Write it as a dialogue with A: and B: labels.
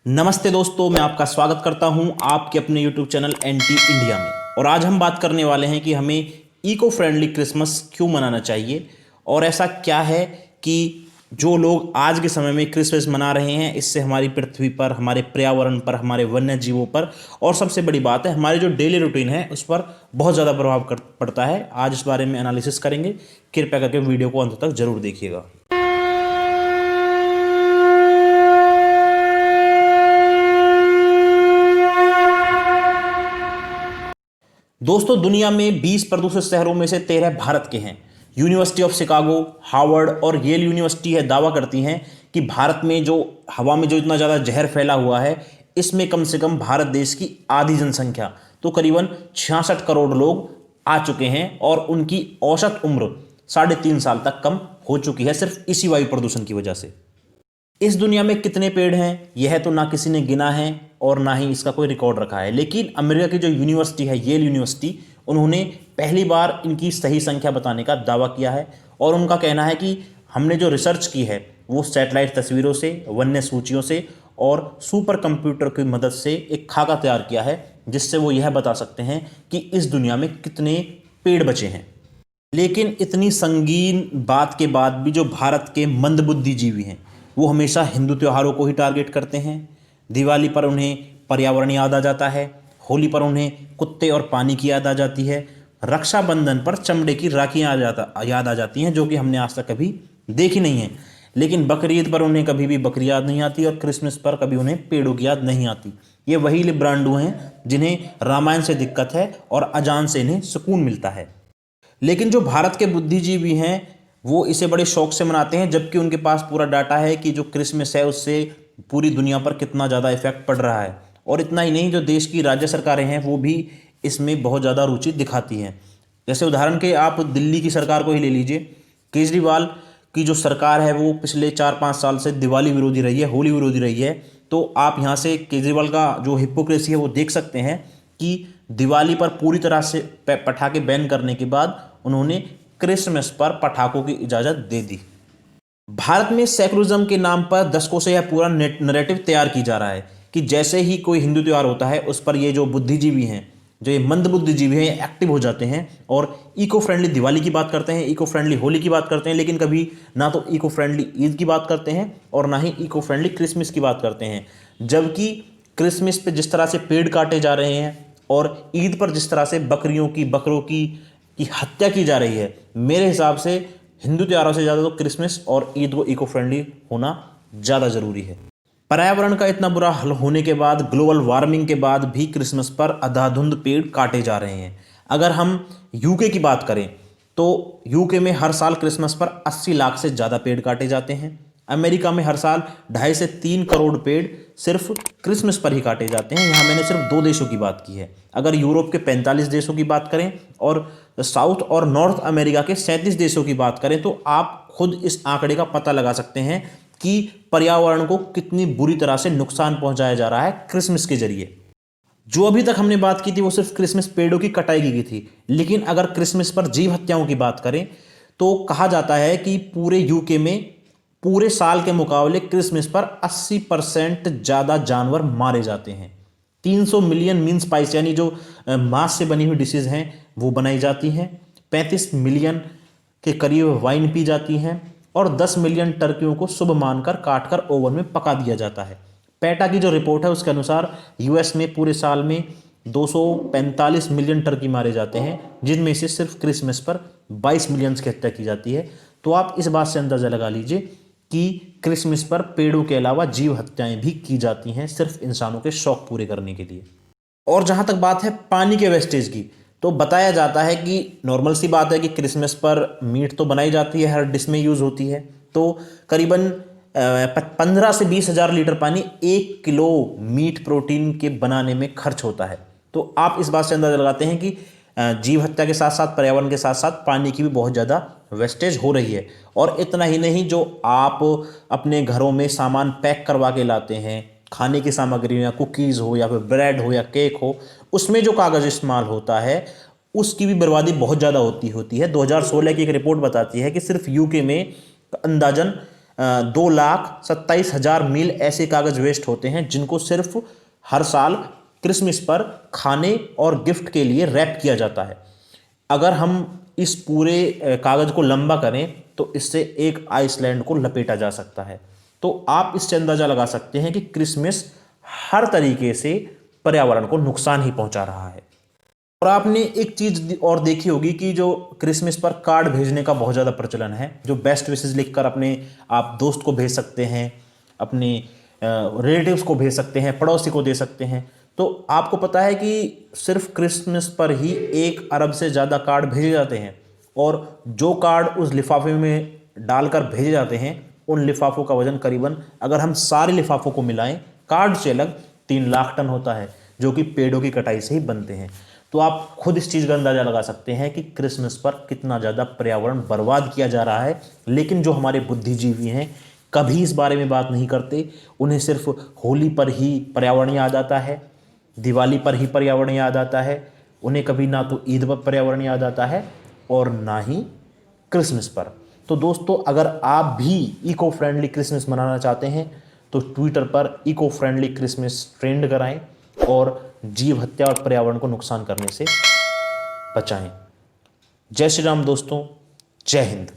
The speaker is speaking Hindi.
A: नमस्ते दोस्तों, मैं आपका स्वागत करता हूं आपके अपने YouTube चैनल एंटी इंडिया में। और आज हम बात करने वाले हैं कि हमें इको फ्रेंडली क्रिसमस क्यों मनाना चाहिए और ऐसा क्या है कि जो लोग आज के समय में क्रिसमस मना रहे हैं इससे हमारी पृथ्वी पर, हमारे पर्यावरण पर, हमारे वन्य जीवों पर और सबसे बड़ी बात है हमारे जो डेली रूटीन है उस पर बहुत ज़्यादा प्रभाव पड़ता है। आज इस बारे में एनालिसिस करेंगे। कृपया करके वीडियो को अंत तक जरूर देखिएगा। दोस्तों, दुनिया में 20 प्रदूषित शहरों में से 13 भारत के हैं। यूनिवर्सिटी ऑफ शिकागो, हार्वर्ड और येल यूनिवर्सिटी है दावा करती हैं कि भारत में जो हवा में जो इतना ज़्यादा जहर फैला हुआ है इसमें कम से कम भारत देश की आधी जनसंख्या तो करीबन 66 करोड़ लोग आ चुके हैं और उनकी औसत उम्र 3.5 साल तक कम हो चुकी है सिर्फ इसी वायु प्रदूषण की वजह से। इस दुनिया में कितने पेड़ हैं यह तो ना किसी ने गिना है और ना ही इसका कोई रिकॉर्ड रखा है, लेकिन अमेरिका की जो यूनिवर्सिटी है येल यूनिवर्सिटी, उन्होंने पहली बार इनकी सही संख्या बताने का दावा किया है। और उनका कहना है कि हमने जो रिसर्च की है वो सैटेलाइट तस्वीरों से, वन्य सूचियों से और सुपर कंप्यूटर की मदद से एक खाका तैयार किया है जिससे वो यह बता सकते हैं कि इस दुनिया में कितने पेड़ बचे हैं। लेकिन इतनी संगीन बात के बाद भी जो भारत के मंदबुद्धि जीवी हैं वो हमेशा हिंदू त्योहारों को ही टारगेट करते हैं। दिवाली पर उन्हें पर्यावरण याद आ जाता है, होली पर उन्हें कुत्ते और पानी की याद आ जाती है, रक्षाबंधन पर चमड़े की राखियाँ याद आ जाती हैं जो कि हमने आज तक कभी देखी नहीं है। लेकिन बकरी ईद पर उन्हें कभी भी बकरी याद नहीं आती और क्रिसमस पर कभी उन्हें पेड़ों की याद नहीं आती। ये वही लिब्रांडू हैं जिन्हें रामायण से दिक्कत है और अजान से इन्हें सुकून मिलता है। लेकिन जो भारत के बुद्धिजीवी हैं वो इसे बड़े शौक से मनाते हैं, जबकि उनके पास पूरा डाटा है कि जो क्रिसमस है उससे पूरी दुनिया पर कितना ज़्यादा इफेक्ट पड़ रहा है। और इतना ही नहीं, जो देश की राज्य सरकारें हैं वो भी इसमें बहुत ज़्यादा रुचि दिखाती हैं। जैसे उदाहरण के आप दिल्ली की सरकार को ही ले लीजिए। केजरीवाल की जो सरकार है वो पिछले 4-5 साल से दिवाली विरोधी रही है, होली विरोधी रही है। तो आप यहाँ से केजरीवाल का जो हिपोक्रेसी है वो देख सकते हैं कि दिवाली पर पूरी तरह से पटाखे बैन करने के बाद उन्होंने क्रिसमस पर पटाखों की इजाज़त दे दी। भारत में सेकुलरिज्म के नाम पर दशकों से यह पूरा नैरेटिव तैयार की जा रहा है कि जैसे ही कोई हिंदू त्यौहार होता है उस पर ये जो बुद्धिजीवी हैं, जो ये मंद बुद्धिजीवी हैं, एक्टिव हो जाते हैं और इको फ्रेंडली दिवाली की बात करते हैं, इको फ्रेंडली होली की बात करते हैं, लेकिन कभी ना तो इको फ्रेंडली ईद की बात करते हैं और ना ही इको फ्रेंडली क्रिसमस की बात करते हैं। जबकि क्रिसमस पे जिस तरह से पेड़ काटे जा रहे हैं और ईद पर जिस तरह से बकरों की हत्या की जा रही है, मेरे हिसाब से हिंदू त्योहारों से ज़्यादा तो क्रिसमस और ईद को इको फ्रेंडली होना ज़्यादा ज़रूरी है। पर्यावरण का इतना बुरा हाल होने के बाद, ग्लोबल वार्मिंग के बाद भी क्रिसमस पर अंधाधुंध पेड़ काटे जा रहे हैं। अगर हम यूके की बात करें तो यूके में हर साल क्रिसमस पर 80 लाख से ज़्यादा पेड़ काटे जाते हैं। अमेरिका में हर साल 2.5 से 3 करोड़ पेड़ सिर्फ क्रिसमस पर ही काटे जाते हैं। यहाँ मैंने सिर्फ 2 देशों की बात की है। अगर यूरोप के 45 देशों की बात करें और साउथ और नॉर्थ अमेरिका के 37 देशों की बात करें तो आप खुद इस आंकड़े का पता लगा सकते हैं कि पर्यावरण को कितनी बुरी तरह से नुकसान पहुंचाया जा रहा है क्रिसमस के जरिए। जो अभी तक हमने बात की थी वो सिर्फ क्रिसमस पेड़ों की कटाई की थी, लेकिन अगर क्रिसमस पर जीव हत्याओं की बात करें तो कहा जाता है कि पूरे यूके में पूरे साल के मुकाबले क्रिसमस पर 80% ज़्यादा जानवर मारे जाते हैं। 300 मिलियन मीन्स पाइस यानी जो मांस से बनी हुई डिशेज हैं वो बनाई जाती हैं। 35 मिलियन के करीब वाइन पी जाती हैं और 10 मिलियन टर्कियों को शुभ मानकर काटकर ओवन में पका दिया जाता है। पेटा की जो रिपोर्ट है उसके अनुसार यूएस में पूरे साल में 245 मिलियन टर्की मारे जाते हैं, जिनमें से सिर्फ क्रिसमस पर 22 मिलियन की हत्या की जाती है। तो आप इस बात से अंदाज़ा लगा लीजिए कि क्रिसमस पर पेड़ों के अलावा जीव हत्याएं भी की जाती हैं सिर्फ इंसानों के शौक पूरे करने के लिए। और जहाँ तक बात है पानी के वेस्टेज की, तो बताया जाता है कि नॉर्मल सी बात है कि क्रिसमस पर मीट तो बनाई जाती है, हर डिश में यूज़ होती है। तो करीबन 15 से 20 हज़ार लीटर पानी 1 किलो मीट प्रोटीन के बनाने में खर्च होता है। तो आप इस बात से अंदाज़ा लगाते हैं कि जीव हत्या के साथ साथ पर्यावरण के साथ साथ पानी की भी बहुत ज़्यादा वेस्टेज हो रही है। और इतना ही नहीं, जो आप अपने घरों में सामान पैक करवा के लाते हैं, खाने की सामग्री या कुकीज़ हो या फिर ब्रेड हो या केक हो, उसमें जो कागज़ इस्तेमाल होता है उसकी भी बर्बादी बहुत ज़्यादा होती है। 2016 की एक रिपोर्ट बताती है कि सिर्फ यूके में अंदाजन 2,27,000 मील ऐसे कागज वेस्ट होते हैं जिनको सिर्फ हर साल क्रिसमस पर खाने और गिफ्ट के लिए रैप किया जाता है। अगर हम इस पूरे कागज को लंबा करें तो इससे एक आइसलैंड को लपेटा जा सकता है। तो आप इससे अंदाजा लगा सकते हैं कि क्रिसमस हर तरीके से पर्यावरण को नुकसान ही पहुंचा रहा है। और आपने एक चीज और देखी होगी कि जो क्रिसमस पर कार्ड भेजने का बहुत ज़्यादा प्रचलन है, जो बेस्ट विशेस लिखकर अपने आप दोस्त को भेज सकते हैं, अपने रिलेटिव्स को भेज सकते हैं, पड़ोसी को दे सकते हैं। तो आपको पता है कि सिर्फ क्रिसमस पर ही 1 अरब से ज़्यादा कार्ड भेजे जाते हैं, और जो कार्ड उस लिफाफे में डालकर भेजे जाते हैं उन लिफाफों का वजन करीबन, अगर हम सारे लिफाफों को मिलाएं कार्ड से अलग, 3 लाख टन होता है, जो कि पेड़ों की कटाई से ही बनते हैं। तो आप खुद इस चीज़ का अंदाजा लगा सकते हैं कि क्रिसमस पर कितना ज़्यादा पर्यावरण बर्बाद किया जा रहा है। लेकिन जो हमारे बुद्धिजीवी हैं कभी इस बारे में बात नहीं करते। उन्हें सिर्फ होली पर ही पर्यावरण याद आता है, दिवाली पर ही पर्यावरण याद आता है। उन्हें कभी ना तो ईद पर पर्यावरण याद आता है और ना ही क्रिसमस पर। तो दोस्तों, अगर आप भी इको फ्रेंडली क्रिसमस मनाना चाहते हैं तो ट्विटर पर इको फ्रेंडली क्रिसमस ट्रेंड कराएं और जीव हत्या और पर्यावरण को नुकसान करने से बचाएं। जय श्री राम दोस्तों, जय हिंद।